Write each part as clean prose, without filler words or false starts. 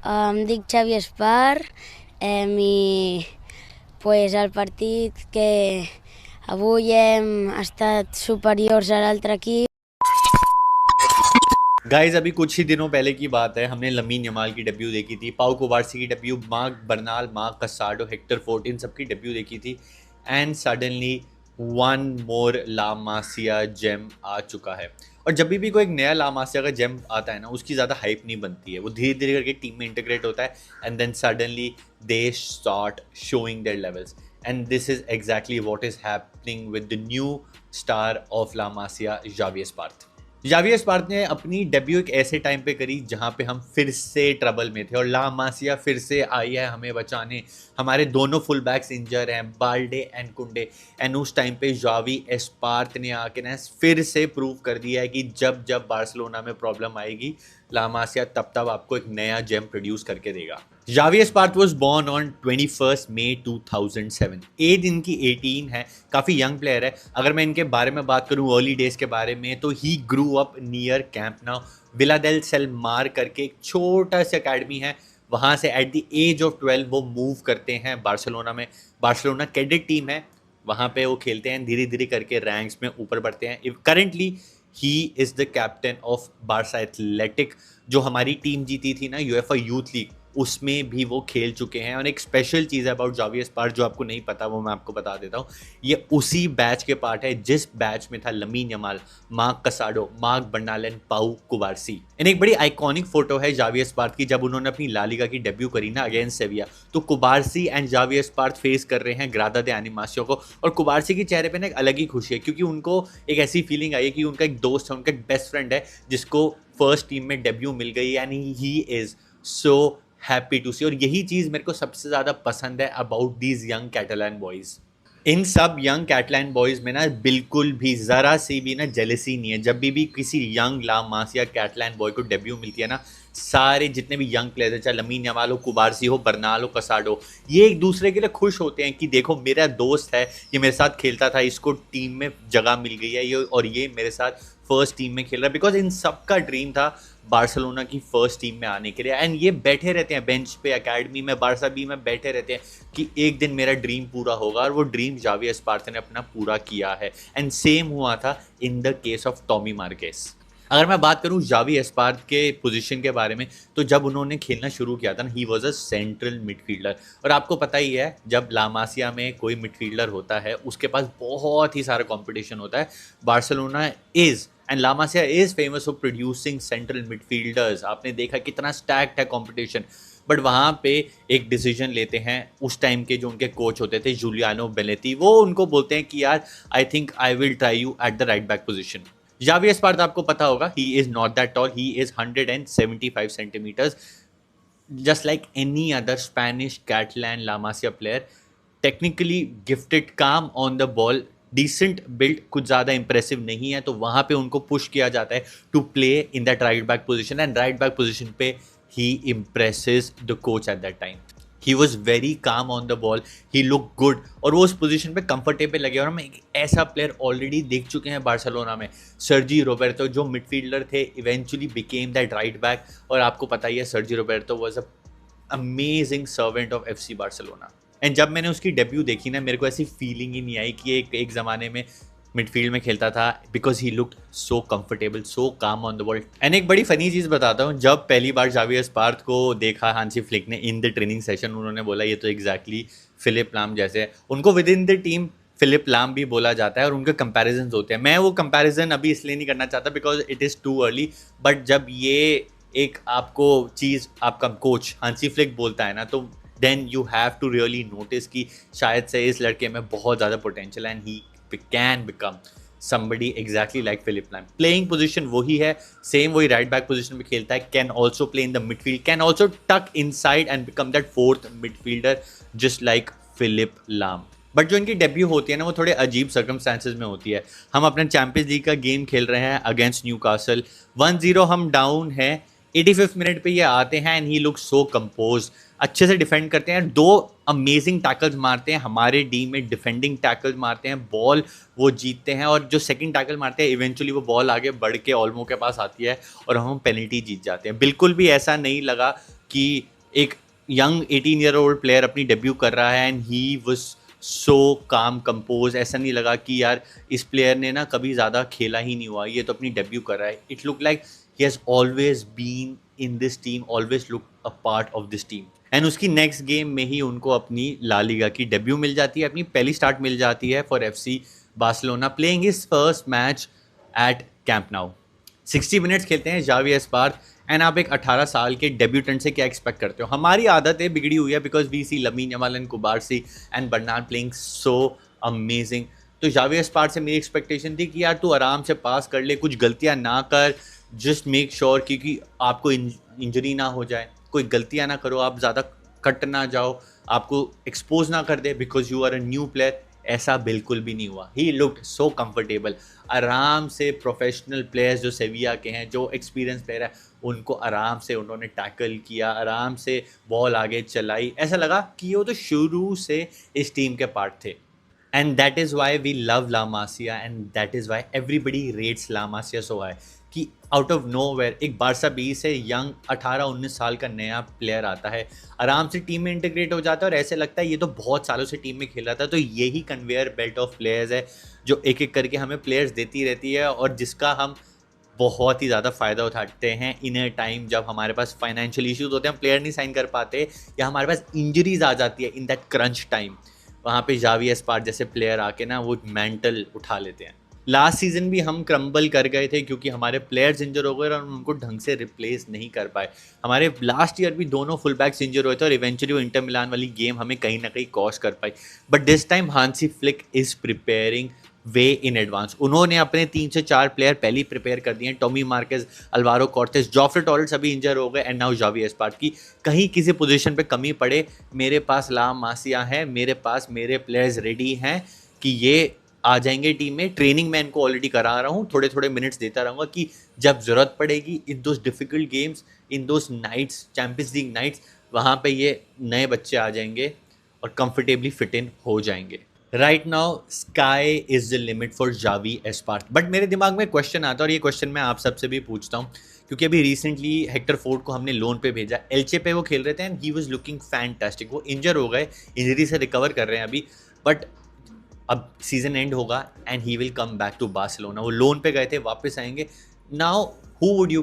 Em dic Xavi Espar i pues, el partit que avui hem estat superiors a l'altre equip. Guys अभी कुछ ही दिनों पहले की बात है, हमने लमीन यमाल की डेब्यू देखी थी, पाउ कुबारसी की debut, Marc Bernal, Marc Casado, Hector Fort, इन सबकी डेब्यू देखी थी। And suddenly one more La Masia gem आ चुका है। और जब भी कोई एक नया ला मासिया का जेम आता है ना, उसकी ज़्यादा हाइप नहीं बनती है, वो धीरे धीरे करके टीम में इंटीग्रेट होता है and then suddenly they start showing their levels. And this is exactly what is happening with the new star of La Masia, Javier Espart. Javier Espart ने अपनी डेब्यू एक ऐसे टाइम पे करी जहां पे हम फिर से ट्रबल में थे और ला मासिया फिर से आई है हमें बचाने। हमारे दोनों फुल बैक्स इंजर हैं, बाल्डे एंड कुंडे। एंड उस टाइम पे जावी एस्पार्थ ने आके ना फिर से प्रूव कर दिया है कि जब जब बार्सिलोना में प्रॉब्लम आएगी, ला मासिया तब तब आपको एक नया जेम प्रोड्यूस करके देगा। Javier Espart was born on 21 May 2007। Age इनकी 18 है, काफ़ी यंग प्लेयर है। अगर मैं इनके बारे में बात करूं अर्ली डेज के बारे में, तो he grew up near camp now. Vila del Selmar करके एक छोटा सा अकेडमी है, वहाँ से एट द एज ऑफ 12 वो मूव करते हैं बार्सिलोना में। बार्सिलोना कैडेट टीम है, वहाँ पे वो खेलते हैं, धीरे धीरे करके रैंक्स में ऊपर बढ़ते हैं। Currently he is the captain of Barca athletic, जो हमारी टीम जीती थी ना यूएफए यूथ लीग, उसमें भी वो खेल चुके हैं। और एक स्पेशल चीज़ है अबाउट जावियर स्पार्थ जो आपको नहीं पता, वो मैं आपको बता देता हूँ। ये उसी बैच के पार्ट है जिस बैच में था lamin Yamal, mark कसाडो, mark Bernal and पाउ कुबारसी। एंड एक बड़ी आइकॉनिक फोटो है जावियर स्पार्थ की, जब उन्होंने अपनी ला लीगा की डेब्यू करी ना अगेंस्ट सेविया, तो कुबारसी एंड जावियर स्पार्थ फेस कर रहे हैं ग्रादा दे एनिमासियो को। और कुबारसी के चेहरे पे ना एक अलग ही खुशी है, क्योंकि उनको एक ऐसी फीलिंग आई है कि उनका एक दोस्त है, उनका एक बेस्ट फ्रेंड है, जिसको फर्स्ट टीम में डेब्यू मिल गई है। And he is so happy to see. और यही चीज़ मेरे को सबसे ज़्यादा पसंद है about these young Catalan boys. इन सब यंग कैटलान बॉयज़ में ना बिल्कुल भी ज़रा सी भी ना जेलसी नहीं है। जब भी किसी यंग ला मासिया कैटलान बॉय को डेब्यू मिलती है ना, सारे जितने भी यंग प्लेयर्स हैं, चाहे लमीन यमाल हो, कुबारसी हो, बर्नाल हो, कसाडो, ये एक दूसरे के लिए खुश होते हैं कि देखो मेरा दोस्त है, ये मेरे साथ खेलता था, इसको टीम में जगह मिल गई है ये, और ये मेरे साथ फर्स्ट टीम में खेल रहा है। बिकॉज इन सब का ड्रीम था बार्सिलोना की फर्स्ट टीम में आने के लिए। एंड ये बैठे रहते हैं बेंच पे, अकेडमी में, बारसा बी में बैठे रहते हैं कि एक दिन मेरा ड्रीम पूरा होगा। और वो ड्रीम जावियर स्पार्थ ने अपना पूरा किया है। एंड सेम हुआ था in the case of Tommy Marquez. अगर मैं बात करूं जावी एस्पार्थ के पोजीशन के बारे में, तो जब उन्होंने खेलना शुरू किया था ना, he was a central midfielder. और आपको पता ही है जब लामासिया में कोई मिडफील्डर होता है उसके पास बहुत ही सारा कंपटीशन होता है। Barcelona is and La Masia is famous for producing central midfielders. आपने देखा कितना स्टैक्ड है कंपटीशन। बट वहाँ पे एक डिसीजन लेते हैं उस टाइम के जो उनके कोच होते थे जूलियानो बेलेती, वो उनको बोलते हैं कि यार I think I will try you at the right back position. Javier Espart आपको पता होगा, he is not that tall, he is 175 centimetres, just like any other Spanish Catalan La Masia player. Technically gifted, calm on the ball, decent build, कुछ ज़्यादा impressive नहीं है, तो वहाँ पे उनको पुश किया जाता है to play in that right back position. And right back position पे he impresses the coach at that time. He was very calm on the ball, he look good, और वो उस पोजीशन पे कंफर्टेबल लगे। और हम एक ऐसा प्लेयर ऑलरेडी देख चुके हैं बार्सिलोना में, सर्जी रोबर्टो, जो मिडफील्डर थे eventually became that right back. और आपको पता ही है Sergi Roberto was a amazing servant of FC Barcelona. And जब मैंने उसकी डेब्यू देखी ना, मेरे को ऐसी फीलिंग ही नहीं आई कि एक ज़माने में मिडफील्ड में खेलता था, because he looked so comfortable, so calm on the ball. And एक बड़ी फनी चीज़ बताता हूँ, जब पहली बार जावियर स्पार्थ को देखा हांसी फ्लिक ने इन द ट्रेनिंग सेशन, उन्होंने बोला ये तो एग्जैक्टली फिलिप लाम जैसे है। उनको within the team Philipp Lahm भी बोला जाता है और उनके कंपैरिजन होते हैं। मैं वो कंपैरिजन अभी इसलिए नहीं करना चाहता because it is too early. But जब ये एक आपको चीज़ आपका कोच हांसी फ्लिक बोलता है ना, तो then you have to really notice कि शायद से इस लड़के में बहुत ज़्यादा पोटेंशियल है and he can become somebody exactly like Philip Lam. Playing position वही है, सेम वही राइट बैक पोजीशन में खेलता है, can also play in the midfield, can also tuck inside and become that fourth midfielder just like Philipp Lahm. But जो इनकी debut होती है ना, वो थोड़े अजीब सर्कमस्टांसेस में होती है। हम अपने चैंपियंस लीग का गेम खेल रहे हैं अगेंस्ट न्यूकासल, 1-0 हम डाउन है, 85th मिनट पे ये आते हैं and he look so compose, अच्छे से डिफेंड करते हैं, दो अमेजिंग टैकल्स मारते हैं, हमारे टीम में डिफेंडिंग टैकल्स मारते हैं, बॉल वो जीतते हैं। और जो सेकंड टैकल मारते हैं इवेंचुअली वो बॉल आगे बढ़ के ऑल्मो के पास आती है और हम पेनल्टी जीत जाते हैं। बिल्कुल भी ऐसा नहीं लगा कि एक यंग 18 ईयर ओल्ड प्लेयर अपनी डेब्यू कर रहा है एंड ही वाज सो काम कंपोज। ऐसा नहीं लगा कि यार इस प्लेयर ने ना कभी ज़्यादा खेला ही नहीं हुआ, ये तो अपनी डेब्यू कर रहा है। It look like he has always been in this team, always look a part of this team. And उसकी नेक्स्ट गेम में ही उनको अपनी ला लीगा की डेब्यू मिल जाती है, अपनी पहली स्टार्ट मिल जाती है for FC Barcelona, playing his first match at camp now. 60 minutes खेलते हैं जावी एस्पार। एंड आप एक 18 साल के डेब्यूटेंट से क्या एक्सपेक्ट करते हो? हमारी आदतें बिगड़ी हुई है because we see Lamine Yamal and Cubarsi and Bernard playing so amazing. तो जावी एस्पार से मेरी एक्सपेक्टेशन थी कि यार तू आराम से पास कर ले, कुछ गलतियां ना कर, जस्ट मेक श्योर कि आपको इंजरी ना हो जाए, कोई गलतियां ना करो, आप ज़्यादा कट ना जाओ, आपको एक्सपोज ना कर दे because you are a new player. ऐसा बिल्कुल भी नहीं हुआ। He looked so comfortable. आराम से प्रोफेशनल प्लेयर्स जो सेविया के हैं, जो एक्सपीरियंस प्लेयर है, उनको आराम से उन्होंने टैकल किया, आराम से बॉल आगे चलाई। ऐसा लगा कि वो तो शुरू से इस टीम के पार्ट थे। And that is why we love La Masia and that is why everybody rates La Masia so high कि आउट ऑफ नो वेयर एक बारसा बी से यंग 18-19 साल का नया प्लेयर आता है, आराम से टीम में इंटीग्रेट हो जाता है और ऐसे लगता है ये तो बहुत सालों से टीम में खेल रहा था। तो यही कन्वेयर बेल्ट ऑफ प्लेयर्स है जो एक एक करके हमें प्लेयर्स देती रहती है और जिसका हम बहुत ही ज़्यादा फ़ायदा उठाते हैं इन अ टाइम जब हमारे पास फाइनेंशियल इश्यूज होते हैं, हम प्लेयर नहीं साइन कर पाते या हमारे पास इंजरीज आ जाती है इन दैट क्रंच टाइम। वहाँ पे जावी एस्पार जैसे प्लेयर आके ना वो मेंटल उठा लेते हैं। लास्ट सीजन भी हम क्रम्बल कर गए थे क्योंकि हमारे प्लेयर्स इंजर हो गए और उनको ढंग से रिप्लेस नहीं कर पाए। हमारे लास्ट ईयर भी दोनों फुल बैक्स इंजर हुए थे और इवेंचुअली वो इंटर मिलान वाली गेम हमें कहीं ना कहीं कॉस्ट कर पाई। But this time Hansi Flick is preparing way in advance. उन्होंने अपने 3 से 4 प्लेयर पहले ही प्रिपेयर कर दिए हैं। Tommy Marquez, Alvaro Cortes, Jofre Torres अभी इंजर हो गए एंड नाउ जावी एस्पार की कहीं किसी पोजीशन पे कमी पड़े, मेरे पास ला मासिया है, मेरे पास मेरे प्लेयर्स रेडी हैं कि ये आ जाएंगे टीम में। ट्रेनिंग मैं इनको ऑलरेडी करा रहा हूँ, थोड़े थोड़े मिनट्स देता रहूँगा कि जब ज़रूरत पड़ेगी in those difficult games, in those nights, champions league nights, वहाँ पे ये नए बच्चे आ जाएंगे और कंफर्टेबली फिट इन हो जाएंगे। Right now sky is the limit for Xavi Espart. But मेरे दिमाग में क्वेश्चन आता है और ये क्वेश्चन मैं आप सबसे भी पूछता हूँ क्योंकि अभी रिसेंटली हेक्टर फोर्ड को हमने लोन पे भेजा, एल्चे पे वो खेल रहे थे and he was looking fantastic. वो इंजर हो गए, इंजरी से रिकवर कर रहे हैं अभी, बट अब सीजन एंड होगा and he will come back to Barcelona. वो लोन पे गए थे, वापस आएंगे। Now who would you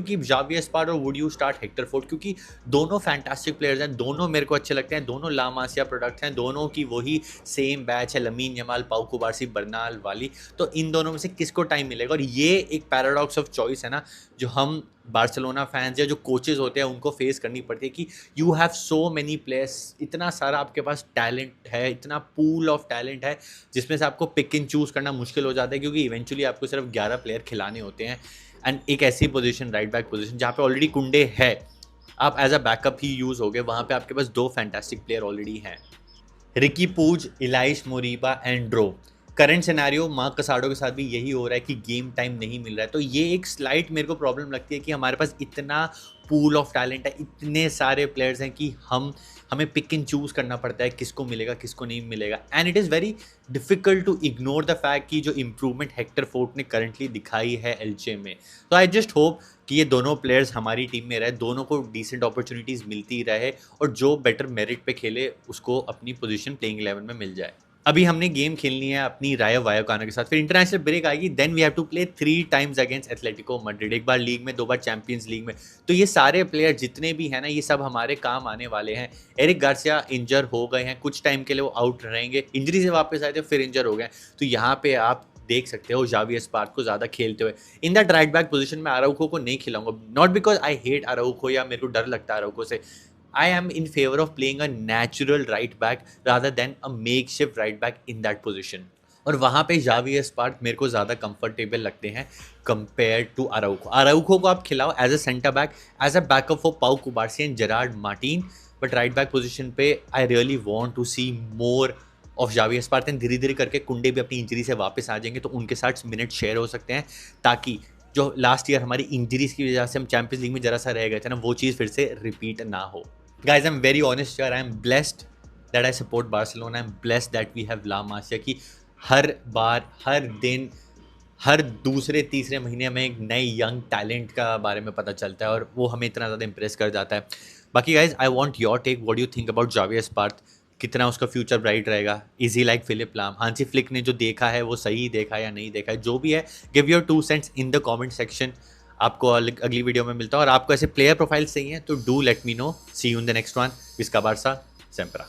keep Xavi Espart और would you start Hector Fort? क्योंकि दोनों फैंटास्टिक प्लेयर्स हैं, दोनों मेरे को अच्छे लगते हैं, दोनों ला मासिया प्रोडक्ट्स हैं, दोनों की वही सेम बैच है, लमीन यमाल, पाउ कुबारसी, बर्नाल वाली। तो इन दोनों में से किसको टाइम मिलेगा? और ये एक पैराडॉक्स ऑफ चॉइस है ना जो हम बार्सिलोना फैंस या जो कोचेज होते हैं उनको फेस करनी पड़ती है कि you have so many players, इतना सारा आपके पास टैलेंट है, इतना पूल ऑफ टैलेंट है जिसमें से आपको पिक एंड चूज़ करना मुश्किल हो जाता है क्योंकि इवेंचुअली आपको सिर्फ 11 प्लेयर खिलाने होते हैं। एंड एक ऐसी पोजीशन, राइट बैक पोजीशन, जहाँ पे ऑलरेडी कुंडे है, आप एज अ बैकअप ही यूज़ हो गए, वहाँ पे आपके पास 2 फैंटास्टिक प्लेयर ऑलरेडी हैं, Riqui Puig, Ilaix Moriba and Dro. Current scenario Marc Casado के साथ भी यही हो रहा है कि गेम टाइम नहीं मिल रहा है। तो ये एक स्लाइट मेरे को प्रॉब्लम लगती है कि हमारे पास इतना पूल ऑफ टैलेंट है, इतने सारे प्लेयर्स हैं कि हमें पिक एंड चूज़ करना पड़ता है किसको मिलेगा किसको नहीं मिलेगा। And it is very difficult to ignore the fact कि जो इम्प्रूवमेंट हेक्टर फोर्ड ने करंटली दिखाई है एल्चे में। तो आई जस्ट होप कि ये दोनों प्लेयर्स हमारी टीम में रहे, दोनों को डिसेंट अपॉर्चुनिटीज़ मिलती रहे और जो बेटर मेरिट पे खेले उसको अपनी पोजीशन प्लेइंग 11 में मिल जाए। अभी हमने गेम खेलनी है अपनी रायो वायोकानो के साथ, फिर इंटरनेशनल ब्रेक आएगी, then we have to play 3 times against Atletico Madrid, एक बार लीग में, 2 बार चैंपियंस लीग में। तो ये सारे प्लेयर जितने भी हैं ना, ये सब हमारे काम आने वाले हैं। एरिक गार्सिया इंजर हो गए हैं, कुछ टाइम के लिए वो आउट रहेंगे, इंजरी से वापस आए थे फिर इंजर हो गए। तो यहाँ पे आप देख सकते हो जावी एस्पार को ज़्यादा खेलते हुए। इन दैट राइट बैक पोजीशन में अराउखो को नहीं खिलाऊंगा, not because I hate Araujo या मेरे को डर लगता है अराउखो से। I am in favor of playing a natural right back rather than a makeshift right back in that position. और वहाँ पे जावी एस्पार मेरे को ज़्यादा कंफर्टेबल लगते हैं कंपेयर टू अराउखो। अराउखो को आप खिलाओ as a centre back, as a backup for Pau Cubarsi and Gerard Martin, but right back position पे I really want to see more of Xavi Espart. धीरे धीरे करके कुंडे भी अपनी इंजरी से वापस आ जाएंगे तो उनके साथ मिनट शेयर हो सकते हैं ताकि जो लास्ट ईयर हमारी इंजरीज की वजह से हम चैंपियंस लीग में जरा सा रह गए थे ना, वो चीज़ फिर से रिपीट ना हो। Guys, I'm very honest here. I'm blessed that I support Barcelona. I'm blessed that we have La Masia कि हर बार, हर दिन, हर दूसरे तीसरे महीने में एक नए यंग टैलेंट का बारे में पता चलता है और वो हमें इतना ज़्यादा इम्प्रेस कर जाता है। बाकी guys I want your take, what do you think about Javier Espart, कितना उसका फ्यूचर ब्राइट रहेगा, easy like Philipp Lahm, Hansi flick ने जो देखा है वो सही देखा या नहीं देखा है, जो भी है give your 2 cents in the comment section. आपको अगली वीडियो में मिलता है, और आपको ऐसे प्लेयर प्रोफाइल चाहिए तो do let me know. See you in the next one. विस्का बारसा, सेम्परा।